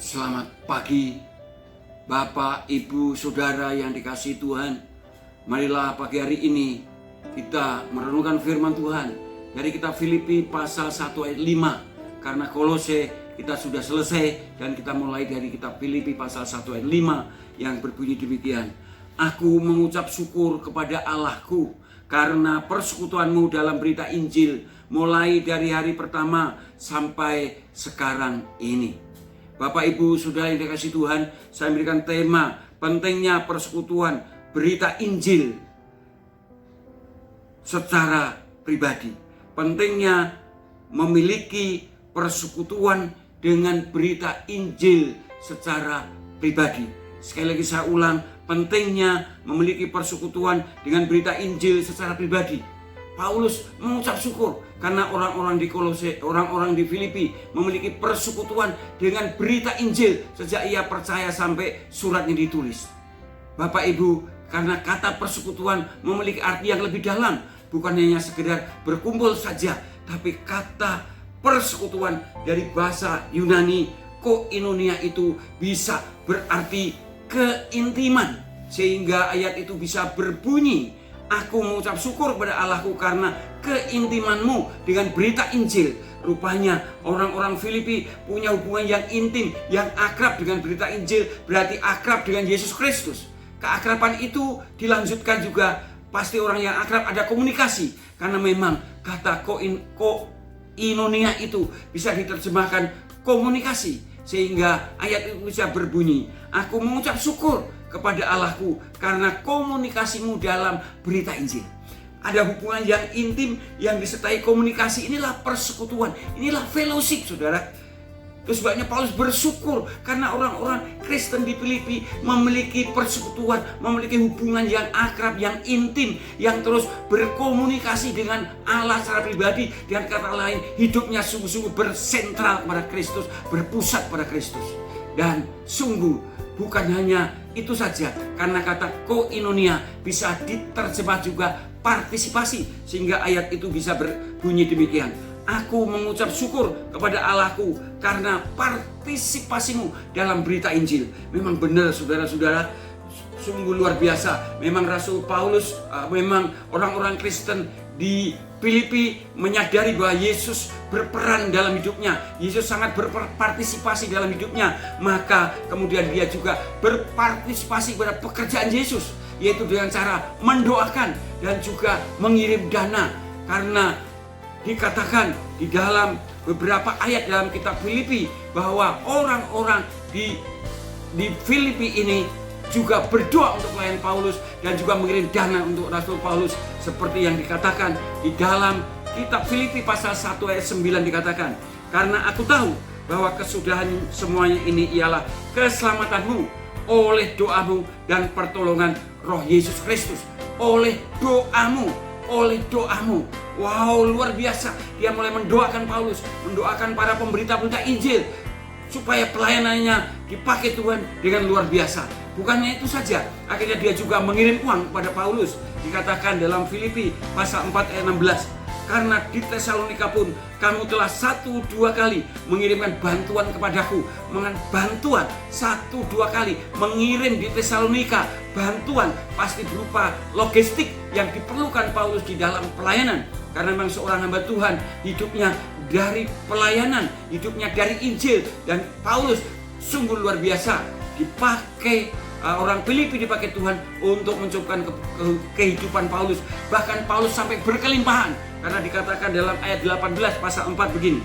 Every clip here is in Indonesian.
Selamat pagi, Bapak, Ibu, Saudara yang dikasihi Tuhan. Marilah pagi hari ini kita merenungkan firman Tuhan dari kitab Filipi pasal 1 ayat 5. Karena Kolose kita sudah selesai dan kita mulai dari kitab Filipi pasal 1 ayat 5 yang berbunyi demikian. Aku mengucap syukur kepada Allahku karena persekutuanmu dalam berita Injil mulai dari hari pertama sampai sekarang ini. Bapak, Ibu, Saudara yang dikasihi Tuhan, saya memberikan tema pentingnya persekutuan berita Injil secara pribadi. Pentingnya memiliki persekutuan dengan berita Injil secara pribadi. Sekali lagi saya ulang, pentingnya memiliki persekutuan dengan berita Injil secara pribadi. Paulus mengucap syukur karena orang-orang di Kolose, orang-orang di Filipi memiliki persekutuan dengan berita Injil sejak ia percaya sampai suratnya ditulis. Bapak, Ibu, karena kata persekutuan memiliki arti yang lebih dalam, bukan hanya sekedar berkumpul saja, tapi kata persekutuan dari bahasa Yunani koinonia itu bisa berarti keintiman, sehingga ayat itu bisa berbunyi, aku mengucap syukur kepada Allahku karena keintimanmu dengan berita Injil. Rupanya orang-orang Filipi punya hubungan yang intim, yang akrab dengan berita Injil, berarti akrab dengan Yesus Kristus. Keakraban itu dilanjutkan juga, pasti orang yang akrab ada komunikasi. Karena memang kata koinonia itu bisa diterjemahkan komunikasi. Sehingga ayat itu bisa berbunyi, aku mengucap syukur kepada Allahku karena komunikasimu dalam berita Injil. Ada hubungan yang intim yang disertai komunikasi. Inilah persekutuan, inilah fellowship, saudara. Itu sebabnya Paulus bersyukur karena orang-orang Kristen di Filipi memiliki persekutuan, memiliki hubungan yang akrab, yang intim, yang terus berkomunikasi dengan Allah secara pribadi. Dengan kata lain, hidupnya sungguh-sungguh bersentral kepada Kristus, berpusat pada Kristus. Dan sungguh bukan hanya itu saja, karena kata koinonia bisa diterjemah juga partisipasi, sehingga ayat itu bisa berbunyi demikian. Aku mengucap syukur kepada Allahku karena partisipasimu dalam berita Injil. Memang benar, saudara-saudara, sungguh luar biasa. Memang Rasul Paulus, memang orang-orang Kristen di Filipi menyadari bahwa Yesus berperan dalam hidupnya. Yesus sangat berpartisipasi dalam hidupnya. Maka kemudian dia juga berpartisipasi pada pekerjaan Yesus, yaitu dengan cara mendoakan dan juga mengirim dana. Karena dikatakan di dalam beberapa ayat dalam kitab Filipi bahwa orang-orang di Filipi ini juga berdoa untuk pelayan Paulus dan juga mengirim dana untuk Rasul Paulus, seperti yang dikatakan di dalam kitab Filipi pasal 1 ayat 9 dikatakan, karena aku tahu bahwa kesudahan semuanya ini ialah keselamatanmu oleh doamu dan pertolongan Roh Yesus Kristus. Oleh doamu. Wow, luar biasa. Dia mulai mendoakan Paulus, mendoakan para pemberita-pemberita Injil supaya pelayanannya dipakai Tuhan dengan luar biasa. Bukannya itu saja, akhirnya dia juga mengirim uang kepada Paulus. Dikatakan dalam Filipi pasal 4 ayat 16, karena di Tesalonika pun kamu telah 1-2 kali mengirimkan bantuan kepadaku. Bantuan 1-2 kali mengirim di Tesalonika. Bantuan pasti berupa logistik yang diperlukan Paulus di dalam pelayanan. Karena memang seorang hamba Tuhan hidupnya dari pelayanan, hidupnya dari Injil. Dan Paulus sungguh luar biasa dipakai, orang Filipi dipakai Tuhan untuk mencukupkan kehidupan Paulus. Bahkan Paulus sampai berkelimpahan. Karena dikatakan dalam ayat 18 pasal 4 begini,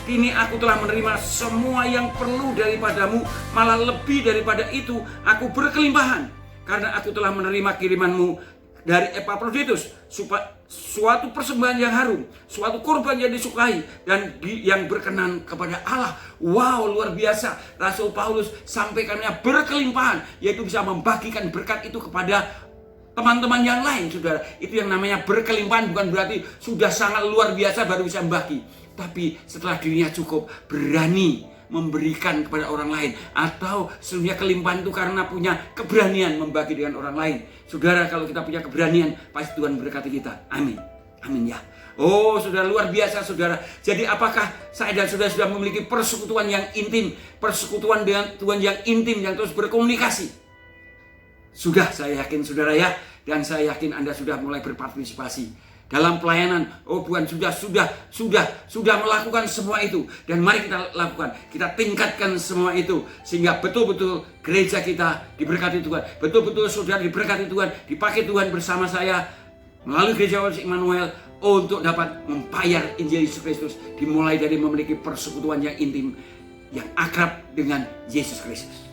kini aku telah menerima semua yang perlu daripadamu, malah lebih daripada itu aku berkelimpahan. Karena aku telah menerima kirimanmu dari Epafroditus, suatu persembahan yang harum, suatu korban yang disukai dan yang berkenan kepada Allah. Wow, luar biasa. Rasul Paulus sampaikannya berkelimpahan, yaitu bisa membagikan berkat itu kepada teman-teman yang lain, saudara. Itu yang namanya berkelimpahan, bukan berarti sudah sangat luar biasa baru bisa membagi. Tapi setelah dirinya cukup, berani memberikan kepada orang lain. Atau sebenarnya kelimpahan itu karena punya keberanian membagi dengan orang lain. Saudara, kalau kita punya keberanian, pasti Tuhan berkati kita. Amin. Amin ya. Oh, saudara, luar biasa saudara. Jadi apakah saya dan saudara sudah memiliki persekutuan yang intim, persekutuan dengan Tuhan yang intim, yang terus berkomunikasi? Sudah, saya yakin saudara ya, dan saya yakin Anda sudah mulai berpartisipasi dalam pelayanan. Oh Tuhan, sudah melakukan semua itu, dan mari kita lakukan, kita tingkatkan semua itu, sehingga betul-betul gereja kita diberkati Tuhan, betul-betul saudara diberkati Tuhan, dipakai Tuhan bersama saya melalui Gereja Worship Immanuel untuk dapat membayar Injil Yesus Kristus, dimulai dari memiliki persekutuan yang intim, yang akrab dengan Yesus Kristus.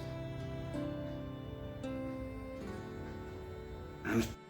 Amin.